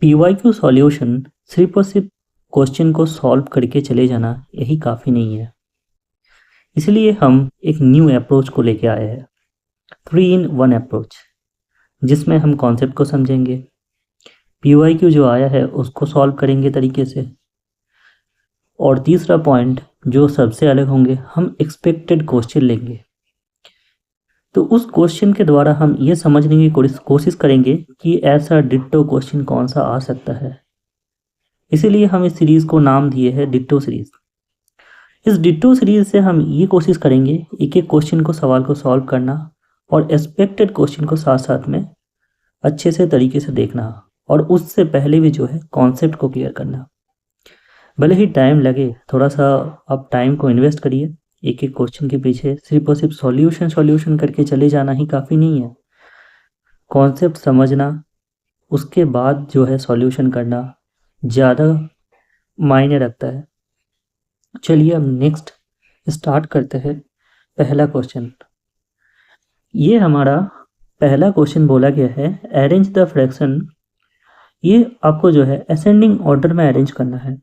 PYQ solution सिर्फ और सिर्फ क्वेश्चन को सॉल्व करके चले जाना यही काफ़ी नहीं है। इसलिए हम एक न्यू अप्रोच को लेके आए हैं, 3 in 1 अप्रोच, जिसमें हम कॉन्सेप्ट को समझेंगे, पीवाईक्यू जो आया है उसको सॉल्व करेंगे तरीके से, और तीसरा पॉइंट जो सबसे अलग होंगे, हम एक्सपेक्टेड क्वेश्चन लेंगे। तो उस क्वेश्चन के द्वारा हम ये समझने की कोशिश करेंगे कि ऐसा डिट्टो क्वेश्चन कौन सा आ सकता है। इसीलिए हम इस सीरीज़ को नाम दिए है डिट्टो सीरीज़। इस डिट्टो सीरीज से हम ये कोशिश करेंगे एक एक क्वेश्चन को, सवाल को सॉल्व करना और एक्सपेक्टेड क्वेश्चन को साथ साथ में अच्छे से तरीके से देखना, और उससे पहले भी जो है कॉन्सेप्ट को क्लियर करना। भले ही टाइम लगे, थोड़ा सा आप टाइम को इन्वेस्ट करिए। एक एक क्वेश्चन के पीछे सिर्फ और सिर्फ सॉल्यूशन करके चले जाना ही काफ़ी नहीं है। कॉन्सेप्ट समझना, उसके बाद जो है सॉल्यूशन करना ज़्यादा मायने रखता है। चलिए अब नेक्स्ट स्टार्ट करते हैं। पहला क्वेश्चन, ये हमारा पहला क्वेश्चन बोला गया है अरेंज द फ्रैक्शन। ये आपको जो है असेंडिंग ऑर्डर में अरेंज करना है।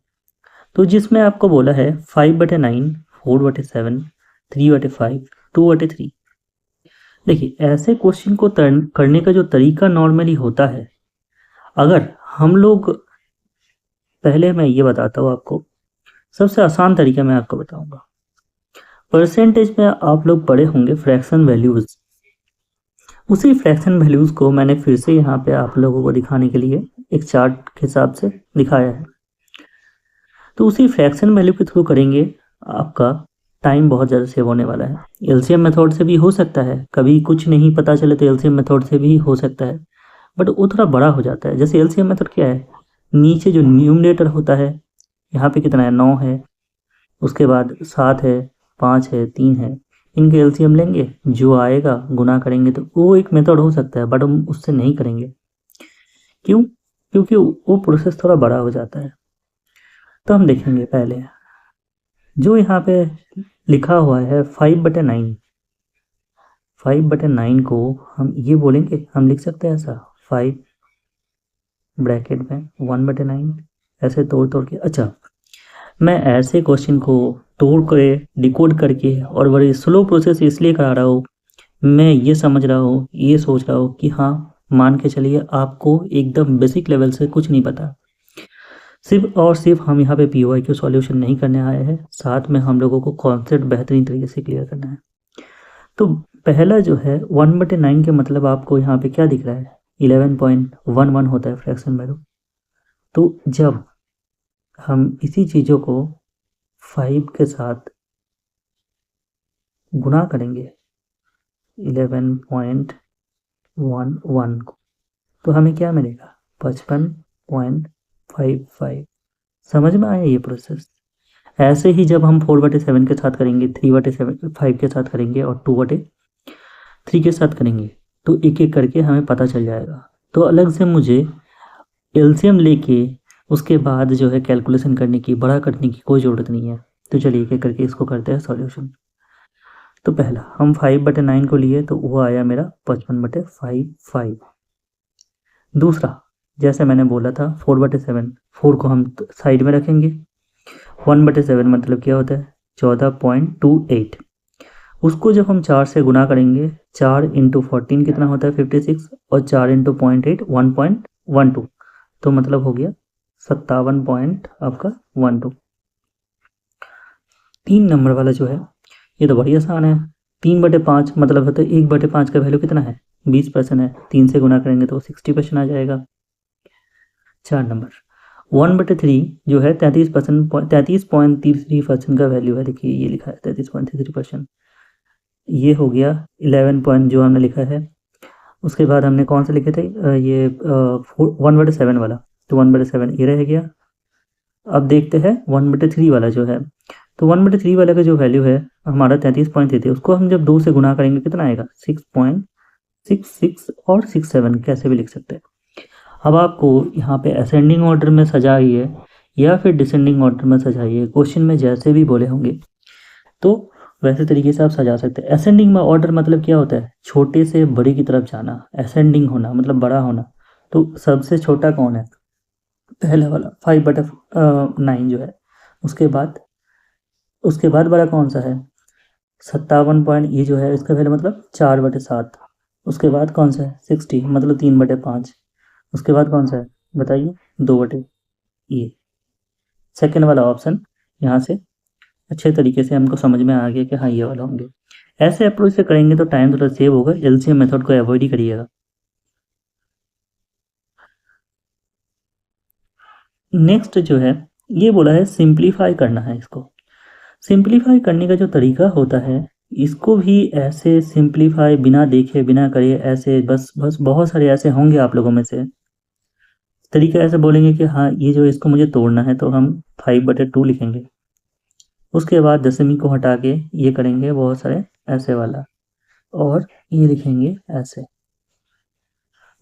तो जिसमें आपको बोला है 5/9, 4/7, 3/5, 2/3। देखिए, ऐसे क्वेश्चन को करने का जो तरीका नॉर्मली होता है, अगर हम लोग, पहले मैं ये बताता हूँ आपको, सबसे आसान तरीका मैं आपको बताऊंगा। परसेंटेज में आप लोग पढ़े होंगे फ्रैक्शन वैल्यूज़। उसी फ्रैक्शन वैल्यूज़ को मैंने फिर से यहाँ पे आप लोगों को दिखाने के लिए एक चार्ट के हिसाब से दिखाया है। तो उसी फ्रैक्शन वैल्यू के थ्रू करेंगे, आपका टाइम बहुत ज़्यादा सेव होने वाला है। एलसीएम मेथड से भी हो सकता है, कभी कुछ नहीं पता चले तो एलसीएम मेथड से भी हो सकता है, बट वो थोड़ा बड़ा हो जाता है। जैसे एलसीएम मेथड क्या है, नीचे जो न्यूमरेटर होता है, यहाँ पे कितना है, 9 है, उसके बाद 7 है, 5 है, 3 है, इनके एलसीएम लेंगे, जो आएगा गुना करेंगे। तो वो एक मेथड हो सकता है, बट हम उससे नहीं करेंगे। क्यों? क्योंकि वो प्रोसेस थोड़ा बड़ा हो जाता है। तो हम देखेंगे पहले जो यहाँ पे लिखा हुआ है 5/9। 5/9 को हम ये बोलेंगे, हम लिख सकते हैं ऐसा, 5 ब्रैकेट में 1/9, ऐसे तोड़ के। अच्छा, मैं ऐसे क्वेश्चन को तोड़ के डिकोड करके और बड़ी स्लो प्रोसेस इसलिए करा रहा हूँ, मैं ये समझ रहा हूँ, ये सोच रहा हूँ कि हाँ, मान के चलिए आपको एकदम बेसिक लेवल से कुछ नहीं पता। सिर्फ और सिर्फ हम यहाँ पे पीवाईक्यू सॉल्यूशन नहीं करने आए हैं, साथ में हम लोगों को कॉन्सेप्ट बेहतरीन तरीके से क्लियर करना है। तो पहला जो है 1/9 के मतलब आपको यहाँ पे क्या दिख रहा है, 11.11 होता है फ्रैक्शन वैल्यू। तो जब हम इसी चीज़ों को 5 के साथ गुना करेंगे 11.11 को, तो हमें क्या मिलेगा, 55.55। समझ में आया ये प्रोसेस? ऐसे ही जब हम 4/7 के साथ करेंगे, 3/5 के साथ करेंगे और 2/3 के साथ करेंगे, तो एक एक करके हमें पता चल जाएगा। तो अलग से मुझे एलसीएम लेके उसके बाद जो है कैलकुलेशन करने की, बड़ा करने की कोई ज़रूरत नहीं है। तो चलिए एक एक करके इसको करते हैं सॉल्यूशन। तो पहला हम 5/9 को लिए, तो वो आया मेरा 55/55। दूसरा, जैसे मैंने बोला था 4/7, 4 को हम साइड में रखेंगे, 1/7 मतलब क्या होता है, 14.28। उसको जब हम 4 से गुना करेंगे, 4 × 14 कितना होता है, 56, और 4 × 0.8 1.12, तो मतलब हो गया 57 पॉइंट आपका 12। 3 नंबर वाला जो है, ये तो बड़ी आसान है। 3/5 मतलब होता है 1/5 का वैल्यू कितना है, 20% है। 3 से गुना करेंगे तो 60% आ जाएगा। 4 नंबर 1/3 जो है 33.33% का वैल्यू है। देखिए ये लिखा है 33.33%। ये हो गया 11 पॉइंट जो हमने लिखा है। उसके बाद हमने कौन सा लिखे थे, ये 1/7 वाला, तो 1/7 ये रह गया। अब देखते हैं 1/3 वाला जो है, तो 1/3 वाले का जो वैल्यू है हमारा 33.33, उसको हम जब 2 से गुना करेंगे कितना आएगा, 6.66 और 67, कैसे भी लिख सकते हैं। अब आपको यहाँ पे असेंडिंग ऑर्डर में सजाइए या फिर डिसेंडिंग ऑर्डर में सजाइए, क्वेश्चन में जैसे भी बोले होंगे तो वैसे तरीके से आप सजा सकते हैं। असेंडिंग में ऑर्डर मतलब क्या होता है, छोटे से बड़े की तरफ जाना। असेंडिंग होना मतलब बड़ा होना। तो सबसे छोटा कौन है, पहला वाला 5/9 जो है, उसके बाद बड़ा कौन सा है 57 पॉइंट, ये जो है इसका पहले मतलब 4/7। उसके बाद कौन सा है 60 मतलब 3/5। उसके बाद कौन सा है बताइए 2/, ये सेकेंड वाला ऑप्शन यहाँ से अच्छे तरीके से हमको समझ में आ गया कि हाँ ये वाला होंगे। ऐसे अप्रोच से करेंगे तो टाइम थोड़ा सेव होगा, एलसीएम मेथड को अवॉइड ही करिएगा। नेक्स्ट जो है ये बोला है सिंप्लीफाई करना है इसको। सिंप्लीफाई करने का जो तरीका होता है, इसको भी ऐसे सिंप्लीफाई बिना देखे बिना करे ऐसे बस बस बहुत सारे ऐसे होंगे आप लोगों में से, तरीका ऐसे बोलेंगे कि हाँ ये जो इसको मुझे तोड़ना है तो हम 5/2 लिखेंगे। उसके बाद दशमी को हटा के ये करेंगे बहुत सारे ऐसे वाला, और ये लिखेंगे ऐसे।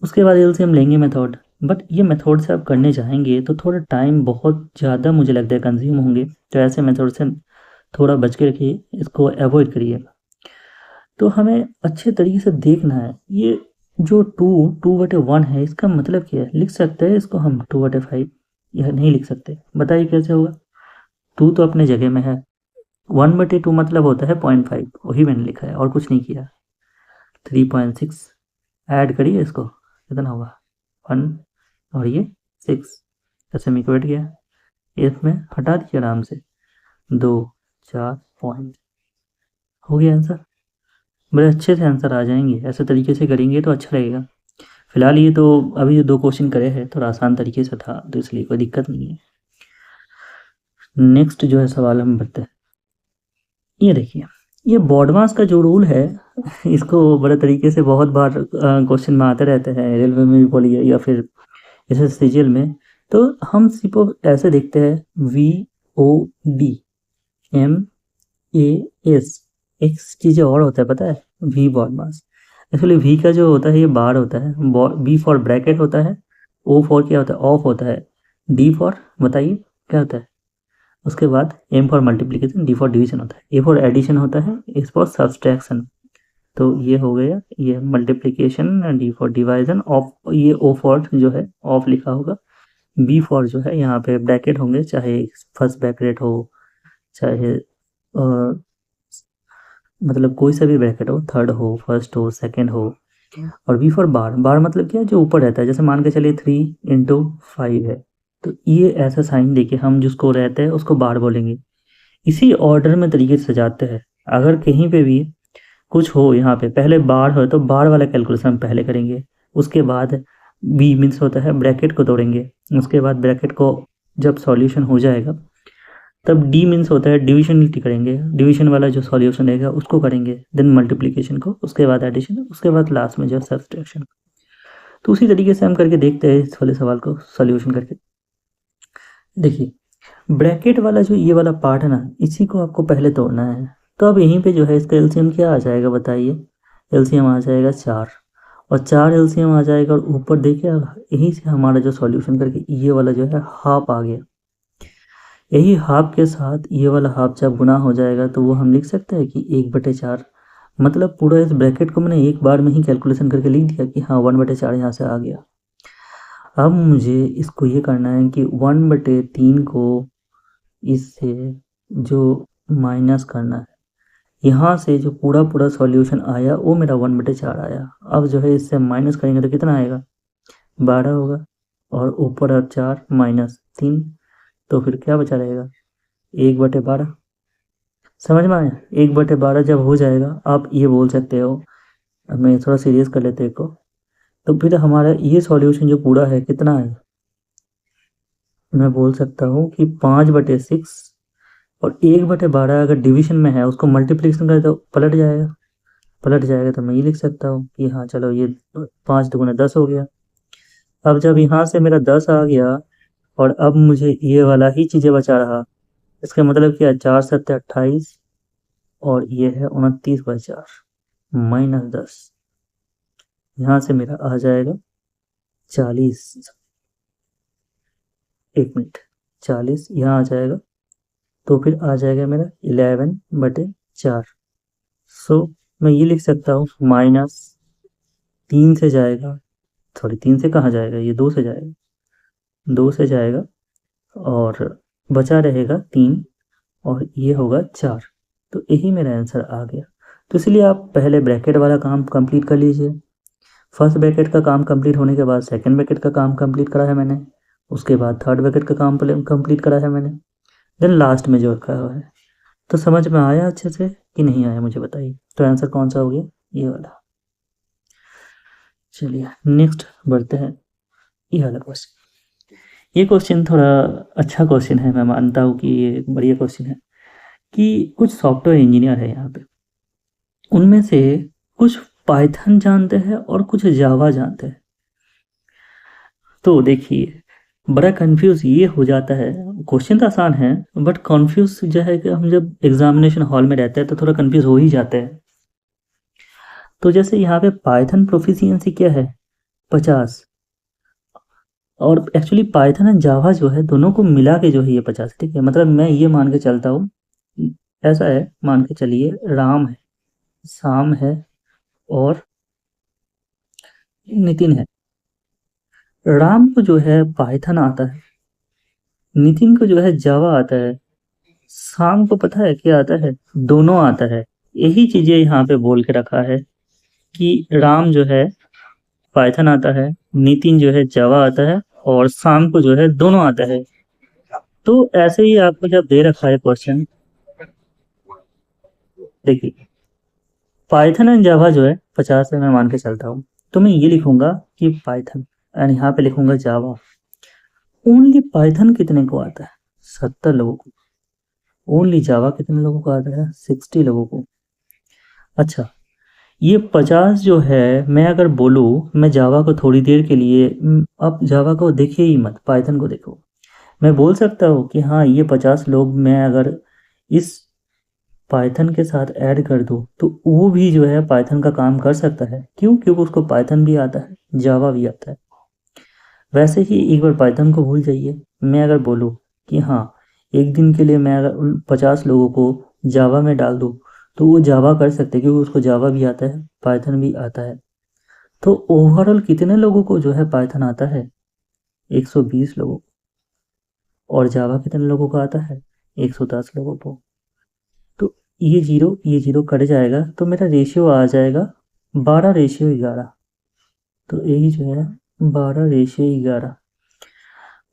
उसके बाद एलसीएम लेंगे मेथड, बट ये मेथड से आप करने जाएंगे तो थोड़ा टाइम बहुत ज़्यादा मुझे लगता है कंज्यूम होंगे, तो ऐसे मेथड से थोड़ा बच के रखिए, इसको अवॉइड करिएगा। तो हमें अच्छे तरीके से देखना है ये जो 2/1 है इसका मतलब क्या है, लिख सकते हैं इसको हम 2/5 या नहीं लिख सकते, बताइए कैसे होगा। 2 तो अपने जगह में है, 1/2 मतलब होता है 0.5, वही मैंने लिखा है और कुछ नहीं किया। 3.6 ऐड करिए इसको, कितना होगा 1 और ये 6, दशमी को बैठ गया, इसमें हटा दीजिए आराम से 2 4 पॉइंट, हो गया आंसर। बड़े अच्छे से आंसर आ जाएंगे, ऐसे तरीके से करेंगे तो अच्छा लगेगा। फिलहाल ये तो अभी जो 2 क्वेश्चन करे हैं थोड़ा आसान तरीके से था, तो इसलिए कोई दिक्कत नहीं है। नेक्स्ट जो है सवाल हम बढ़ते हैं, ये देखिए ये बॉडमास का जो रूल है इसको बड़े तरीके से बहुत बार क्वेश्चन में आते रहते हैं, रेलवे में भी बोलिए या फिर जैसे सीजीएल में। तो हम सिर्फ ऐसे देखते हैं VODMAS, एक चीज़ और होता है पता है, वी बॉडमास। एक्चुअली वी का जो होता है ये बार होता है, बी फॉर ब्रैकेट होता है, ओ फॉर क्या होता है ऑफ होता है, डी फॉर बताइए क्या होता है, उसके बाद M for multiplication, D for division होता है, ए फॉर एडिशन होता है, एस फॉर सब्सट्रैक्शन। तो ये हो गया ये multiplication, D for division, of ये ओ फॉर जो है ऑफ लिखा होगा, बी फॉर जो है यहाँ पे ब्रैकेट होंगे, चाहे फर्स्ट ब्रैकेट हो चाहे मतलब कोई सा भी ब्रैकेट हो, थर्ड हो फर्स्ट हो सेकंड हो। और वी फॉर बार, बार मतलब क्या जो ऊपर रहता है, जैसे मान के चलिए 3 × 5 है, तो ये ऐसा साइन देके हम जिसको रहते हैं उसको बार बोलेंगे। इसी ऑर्डर में तरीके से सजाते हैं, अगर कहीं पे भी कुछ हो यहाँ पे पहले बार हो तो बार वाला कैलकुलेशन हम पहले करेंगे, उसके बाद बी मीन्स होता है ब्रैकेट को तोड़ेंगे, उसके बाद ब्रैकेट को जब सॉल्यूशन हो जाएगा तब डी मीन्स होता है डिविजनलिटी करेंगे, डिवीजन वाला जो सॉल्यूशन रहेगा उसको करेंगे, देन मल्टीप्लिकेशन को, उसके बाद एडिशन, उसके बाद लास्ट में जो सब्सट्रैक्शन। तो उसी तरीके से हम करके देखते हैं इस वाले सवाल को सॉल्यूशन करके। देखिए ब्रैकेट वाला जो ये वाला पार्ट है ना, इसी को आपको पहले तोड़ना है। तो अब यहीं पे जो है इसका एलसीएम क्या आ जाएगा बताइए, एलसीएम आ जाएगा 4, और 4 एलसीएम आ जाएगा, और ऊपर देखिए यहीं से हमारा जो सॉल्यूशन करके ये वाला जो है हाफ आ गया, यही हाफ के साथ ये वाला हाफ जब गुना हो जाएगा तो वो हम लिख सकते हैं कि 1/4, मतलब पूरा इस ब्रैकेट को मैंने एक बार में ही कैलकुलेशन करके लिख दिया कि हाँ 1/4 यहाँ से आ गया। अब मुझे इसको ये करना है कि 1/3 को इससे जो माइनस करना है, यहाँ से जो पूरा पूरा सॉल्यूशन आया वो मेरा 1/4 आया। अब जो है इससे माइनस करेंगे तो कितना आएगा 12 होगा, और ऊपर अब 4 माइनस 3, तो फिर क्या बचा रहेगा 1/12। समझ में आया, 1/12 जब हो जाएगा आप ये बोल सकते हो, अब मैं थोड़ा सीरियस कर लेते को, तो फिर हमारा ये सॉल्यूशन जो पूरा है कितना है, मैं बोल सकता हूँ कि 5/6, और 1/12 अगर डिवीजन में है उसको मल्टीप्लिकेशन करें तो पलट जाएगा, पलट जाएगा तो मैं ये लिख सकता हूँ कि हाँ चलो ये 5×2 = 10 हो गया। अब जब यहाँ से मेरा 10 आ गया और अब मुझे ये वाला ही चीज़ें बचा रहा, इसका मतलब क्या 4×7 = 28, और ये है 29/4 -10, यहाँ से मेरा आ जाएगा 40, 1 मिनट 40 यहाँ आ जाएगा, तो फिर आ जाएगा मेरा 11/4। सो मैं ये लिख सकता हूँ -3 से जाएगा, सॉरी 3 से कहाँ जाएगा, ये 2 से जाएगा, 2 से जाएगा और बचा रहेगा 3 और ये होगा 4। तो यही मेरा आंसर आ गया। तो इसलिए आप पहले ब्रैकेट वाला काम कंप्लीट कर लीजिए। फर्स्ट ब्रैकेट का काम कंप्लीट होने के बाद सेकंड ब्रैकेट का काम कंप्लीट करा है मैंने, उसके बाद थर्ड ब्रैकेट का काम कंप्लीट करा है मैंने, देन लास्ट में जो रखा हुआ है। तो समझ में आया अच्छे से कि नहीं आया मुझे बताइए। तो आंसर कौन सा हो गया, ये वाला। चलिए नेक्स्ट बढ़ते हैं, ये वाला क्वेश्चन। ये क्वेश्चन थोड़ा अच्छा क्वेश्चन है, मैं मानता हूँ कि ये बढ़िया क्वेश्चन है। कि कुछ सॉफ्टवेयर इंजीनियर है यहाँ पे, उनमें से कुछ पाइथन जानते हैं और कुछ जावा जानते हैं। तो देखिए बड़ा कंफ्यूज ये हो जाता है, क्वेश्चन तो आसान है बट कंफ्यूज जो है कि हम जब एग्जामिनेशन हॉल में रहते हैं तो थोड़ा कंफ्यूज हो ही जाते हैं। तो जैसे यहाँ पे पाइथन प्रोफिशिएंसी क्या है, 50। और एक्चुअली पाइथन एंड जावा जो है दोनों को मिला के जो है ये 50, ठीक है। मतलब मैं ये मान के चलता हूँ, ऐसा है, मान के चलिए राम है, शाम है और नितिन है। राम को जो है पाइथन आता है, नितिन को जो है जावा आता है, शाम को पता है क्या आता है, दोनों आता है। यही चीजें यहाँ पे बोल के रखा है कि राम जो है पाइथन आता है, नितिन जो है जावा आता है और शाम को जो है दोनों आता है। तो ऐसे ही आपको जब दे रखा है क्वेश्चन, देखिए पाइथन एंड जावा जो है 50 है, मैं मान के चलता हूँ। तो मैं ये लिखूंगा कि पाइथन एंड यहाँ पे लिखूंगा जावा। ओनली पाइथन कितने को आता है, 70 लोगों को। ओनली जावा कितने लोगों को आता है, 60 लोगों को। अच्छा, ये 50 जो है, मैं अगर बोलूँ मैं जावा को थोड़ी देर के लिए अब जावा को देखिए ही मत, पाइथन को देखो। मैं बोल सकता हूँ कि हाँ ये 50 लोग मैं अगर इस पाइथन के साथ ऐड कर दूँ तो वो भी जो है पाइथन का काम कर सकता है। क्यों, क्योंकि उसको पाइथन भी आता है, जावा भी आता है। वैसे ही एक बार पाइथन को भूल जाइए, मैं अगर बोलूँ कि हाँ एक दिन के लिए मैं अगर उन 50 लोगों को जावा में डाल दूँ तो वो जावा कर सकते हैं, क्योंकि उसको जावा भी आता है, पाइथन भी आता है। तो ओवरऑल कितने लोगों को जो है पाइथन आता है, 120 लोगों को। और जावा कितने लोगों को आता है, 110 लोगों को। तो ये जीरो कट जाएगा तो मेरा रेशियो आ जाएगा 12:11। तो यही जो है 12:11,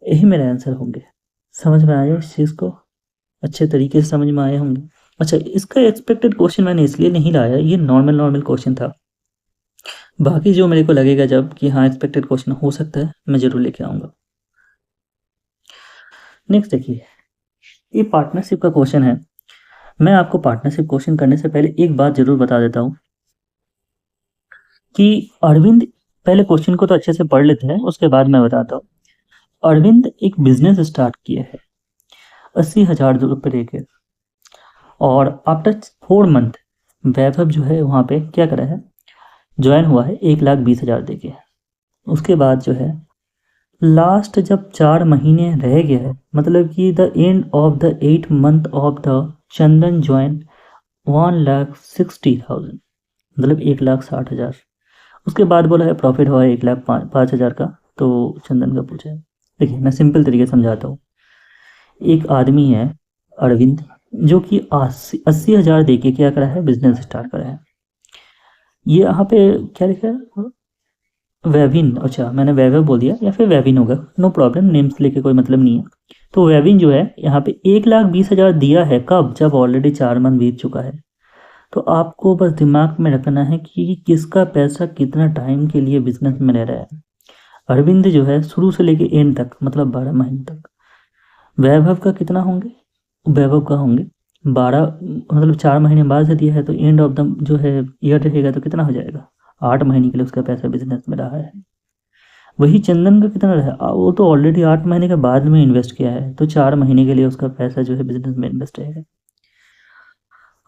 यही मेरे आंसर होंगे। समझ में आया इस चीज़ को, अच्छे तरीके से समझ में आए होंगे। अच्छा, इसका एक्सपेक्टेड क्वेश्चन मैंने इसलिए नहीं लाया, ये नॉर्मल नॉर्मल क्वेश्चन था। बाकी जो मेरे को लगेगा जब कि हाँ एक्सपेक्टेड क्वेश्चन हो सकता है, मैं ज़रूर लेके आऊँगा। नेक्स्ट देखिए, ये पार्टनरशिप का क्वेश्चन है। मैं आपको पार्टनरशिप क्वेश्चन करने से पहले एक बात ज़रूर बता देता हूँ कि अरविंद, पहले क्वेश्चन को तो अच्छे से पढ़ लेते हैं उसके बाद मैं बताता हूँ। अरविंद एक बिजनेस स्टार्ट किए है 80,000 रुपये लेके, और आफ्टर 4 मंथ वैभव जो है वहाँ पे क्या करा है, ज्वाइन हुआ है 1,20,000 देके। उसके बाद जो है लास्ट जब 4 महीने रह गया है, मतलब कि the end of the 8th month of the Chandan join 1,60,000, मतलब 1,60,000। उसके बाद बोला है प्रॉफिट हुआ है 1,05,000 का। तो चंदन का पूछा है, देखिए मैं सिंपल तरीके से समझाता हूँ। एक आदमी है अरविंद, जो कि 80,000 दे के क्या करा है, बिजनेस स्टार्ट करा है। ये यहाँ पे क्या लिखा है, वैविन, अच्छा मैंने वैभव बोल दिया, या फिर वैविन होगा, नो प्रॉब्लम, नेम से लेके कोई मतलब नहीं है। तो वैविन जो है यहाँ पे 1,20,000 दिया है, कब, जब ऑलरेडी 4 मंथ बीत चुका है। तो आपको बस दिमाग में रखना है कि किसका पैसा कितना टाइम के लिए बिजनेस में रह रहा है। अरविंद जो है शुरू से लेके एंड तक, मतलब 12 महीने तक। वैभव का कितना होंगे, वैभव का होंगे 12, मतलब 4 महीने बाद से दिया है तो एंड ऑफ द जो है ईयर रहेगा तो कितना हो जाएगा, 8 महीने के लिए उसका पैसा बिजनेस में रहा है। वही चंदन का कितना रहा, वो तो ऑलरेडी 8 महीने के बाद में इन्वेस्ट किया है, तो 4 महीने के लिए उसका पैसा जो है बिजनेस में इन्वेस्ट रहेगा।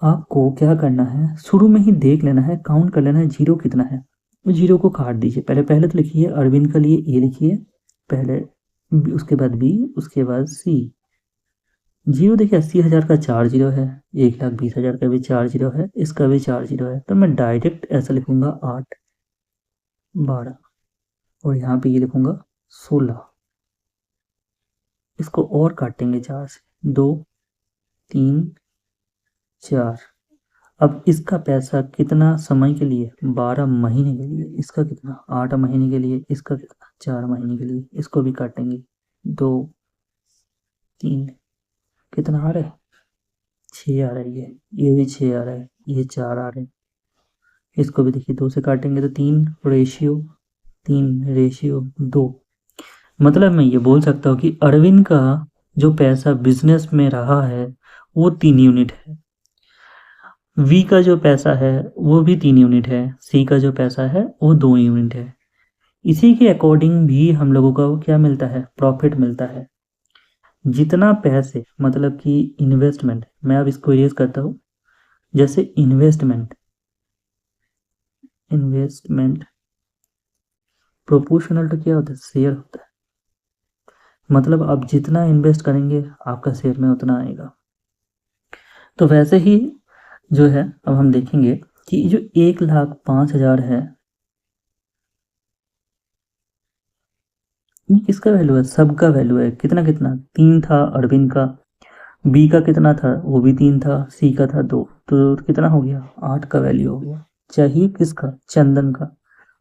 आपको क्या करना है, शुरू में ही देख लेना है, काउंट कर लेना है जीरो कितना है, उस जीरो को काट दीजिए। पहले पहले तो लिखिए अरविंद के लिए ए लिखिए पहले, उसके बाद बी, उसके बाद सी। जीरो देखिए 80,000 का 4 जीरो है, 1,20,000 का भी 4 जीरो है, इसका भी 4 जीरो है। तो मैं डायरेक्ट ऐसा लिखूंगा 8, 12, और यहाँ पे ये लिखूंगा 16। इसको और काटेंगे 4 से, 2 3 4। अब इसका पैसा कितना समय के लिए, 12 महीने के लिए, इसका कितना 8 महीने के लिए, इसका कितना 4 महीने के लिए, इसको भी काटेंगे 2 3, कितना आ रहा है 6 आ रहा है, ये भी 6 आ रहा है, ये 4 आ रहे हैं। इसको भी देखिए 2 से काटेंगे तो 3:2। मतलब मैं ये बोल सकता हूँ कि अरविंद का जो पैसा बिजनेस में रहा है वो 3 यूनिट है, वी का जो पैसा है वो भी 3 यूनिट है, सी का जो पैसा है वो 2 यूनिट है। इसी के अकॉर्डिंग भी हम लोगों का वो क्या मिलता है, प्रॉफिट मिलता है। जितना पैसे मतलब कि इन्वेस्टमेंट, मैं अब इसको इरेज करता हूँ, जैसे इन्वेस्टमेंट प्रोपोर्शनल टू क्या होता है, शेयर होता है। मतलब आप जितना इन्वेस्ट करेंगे आपका शेयर में उतना आएगा। तो वैसे ही जो है अब हम देखेंगे कि जो 1,05,000 है ये किसका वैल्यू है, सबका वैल्यू है। कितना कितना 3 था अरविंद का, बी का कितना था वो भी 3 था, सी का था 2, तो कितना हो गया 8 का वैल्यू हो गया। चाहिए किसका, चंदन का।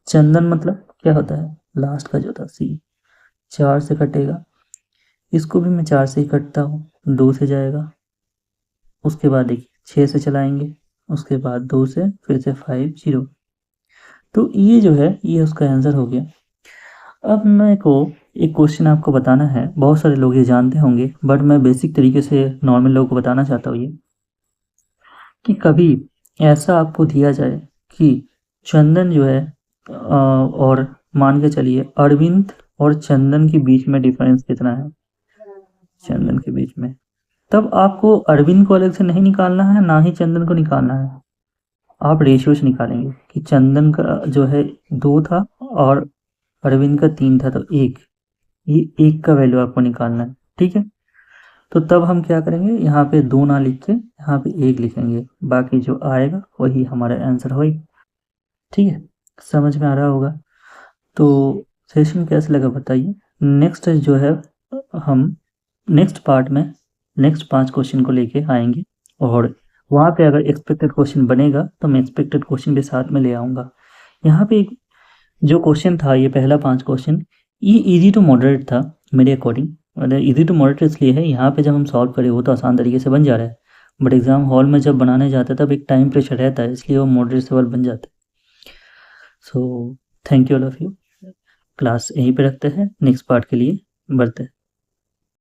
चंदन मतलब क्या होता है, लास्ट का जो था सी। 4 से कटेगा, इसको भी मैं 4 से ही कटता हूँ, 2 से जाएगा, उसके बाद देखिए 6 से चलाएंगे, उसके बाद 2 से, फिर से 5 0। तो ये जो है ये उसका आंसर हो गया। अब मेरे को एक क्वेश्चन आपको बताना है, बहुत सारे लोग ये जानते होंगे बट मैं बेसिक तरीके से नॉर्मल लोगों को बताना चाहता हूँ ये, कि कभी ऐसा आपको दिया जाए कि चंदन जो है और मान के चलिए अरविंद और चंदन के बीच में डिफरेंस कितना है, चंदन के बीच में, तब आपको अरविंद को अलग से नहीं निकालना है, ना ही चंदन को निकालना है। आप रेशियो से निकालेंगे कि चंदन का जो है 2 था और अरविंद का 3 था, तो 1, ये 1 का वैल्यू आपको निकालना है, ठीक है। तो तब हम क्या करेंगे, यहाँ पे 2 ना लिख के यहाँ पे 1 लिखेंगे, बाकी जो आएगा वही हमारा आंसर होगा, ठीक है। समझ में आ रहा होगा। तो सेशन कैसे लगा बताइए। नेक्स्ट जो है हम नेक्स्ट पार्ट में नेक्स्ट 5 क्वेश्चन को लेके आएंगे, और वहाँ पे अगर एक्सपेक्टेड क्वेश्चन बनेगा तो मैं एक्सपेक्टेड क्वेश्चन भी साथ में ले आऊँगा। यहाँ पे एक जो क्वेश्चन था ये पहला 5 क्वेश्चन, ये इजी टू मॉडरेट था मेरे अकॉर्डिंग। मतलब इजी टू मॉडरेट इसलिए है, यहाँ पे जब हम सॉल्व करें वो तो आसान तरीके से बन जा रहा है, बट एग्जाम हॉल में जब बनाने जाते हैं तब एक टाइम प्रेशर रहता है, इसलिए वो मॉडरेट से बन जाता है। So thank you all of you. Class यहीं पे रखते हैं, नेक्स्ट पार्ट के लिए बढ़ते हैं।